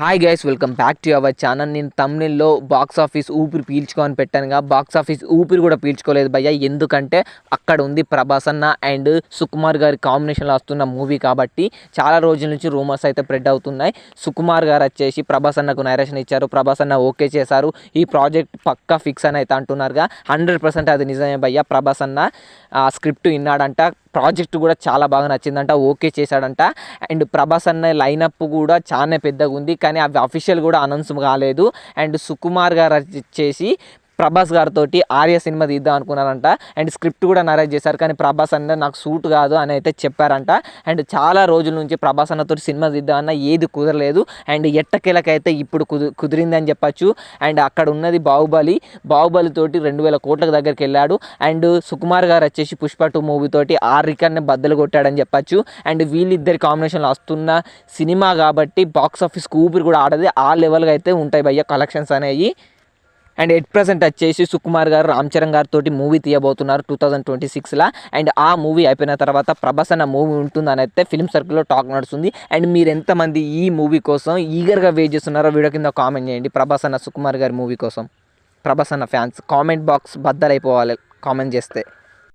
Hi guys, welcome back to our channel. నేను తమిళ్లో box office ఊపిరి పీల్చుకొని పెట్టానుగా, బాక్స్ ఆఫీస్ ఊపిరి కూడా పీల్చుకోలేదు భయ్య. ఎందుకంటే అక్కడ ఉంది ప్రభాస్ అన్న అండ్ సుకుమార్ గారి కాంబినేషన్లో వస్తున్న మూవీ కాబట్టి చాలా రోజుల నుంచి రూమర్స్ అయితే స్ప్రెడ్ అవుతున్నాయి. సుకుమార్ గారు వచ్చేసి ప్రభాస్ అన్నకు నరేషన్ ఇచ్చారు, ప్రభాస్ అన్న ఓకే చేశారు, ఈ ప్రాజెక్ట్ పక్కా ఫిక్స్ అని అయితే అంటున్నారుగా. 100% అది నిజమే భయ్య. ప్రభాస్ అన్న స్క్రిప్ట్ విన్నాడంట, ప్రాజెక్ట్ కూడా చాలా బాగా నచ్చిందంట, ఓకే చేశాడంట. అండ్ ప్రభాస్ అన్న లైనప్ కూడా చాలా పెద్దగా ఉంది, కానీ అవి అఫీషియల్ కూడా అనౌన్స్ కాలేదు. అండ్ సుకుమార్ గారు వచ్చేసి ప్రభాస్ గారితో ఆర్య సినిమా తీద్దాం అనుకున్నారంట. అండ్ స్క్రిప్ట్ కూడా నరేట్ చేశారు, కానీ ప్రభాస్ అన్న నాకు సూట్ కాదు అని అయితే చెప్పారంట. అండ్ చాలా రోజుల నుంచి ప్రభాస్ అన్నతో సినిమా తీద్దామన్నా ఏది కుదరలేదు. అండ్ ఎట్టకేలకైతే ఇప్పుడు కుదిరింది అని చెప్పచ్చు. అండ్ అక్కడ ఉన్నది బాహుబలితోటి 2000 కోట్ల దగ్గరికి వెళ్ళాడు. అండ్ సుకుమార్ గారు వచ్చేసి పుష్ప 2 మూవీతోటి ఆ రికార్డ్ని బద్దలు కొట్టాడని చెప్పచ్చు. అండ్ వీళ్ళిద్దరి కాంబినేషన్లో వస్తున్న సినిమా కాబట్టి బాక్స్ ఆఫీస్కి ఊపిరి కూడా ఆడది, ఆ లెవెల్గా అయితే ఉంటాయి భయ్య కలెక్షన్స్ అనేవి. అండ్ ఎట్ ప్రజెంట్ వచ్చేసి సుకుమార్ గారు రామ్ చరణ్ గారితో మూవీ తీయబోతున్నారు 2026లా. అండ్ ఆ మూవీ అయిపోయిన తర్వాత ప్రభాస్ అన్న మూవీ ఉంటుందని అయితే ఫిల్మ్ సర్కిల్లో టాక్ నడుస్తుంది. అండ్ మీరు ఎంతమంది ఈ మూవీ కోసం ఈగర్గా వెయిట్ చేస్తున్నారో వీడియో కింద కామెంట్ చేయండి. ప్రభాస్ అన్న సుకుమార్ గారి మూవీ కోసం ప్రభాస్ అన్న ఫ్యాన్స్ కామెంట్ బాక్స్ బద్దలైపోవాలి కామెంట్ చేస్తే.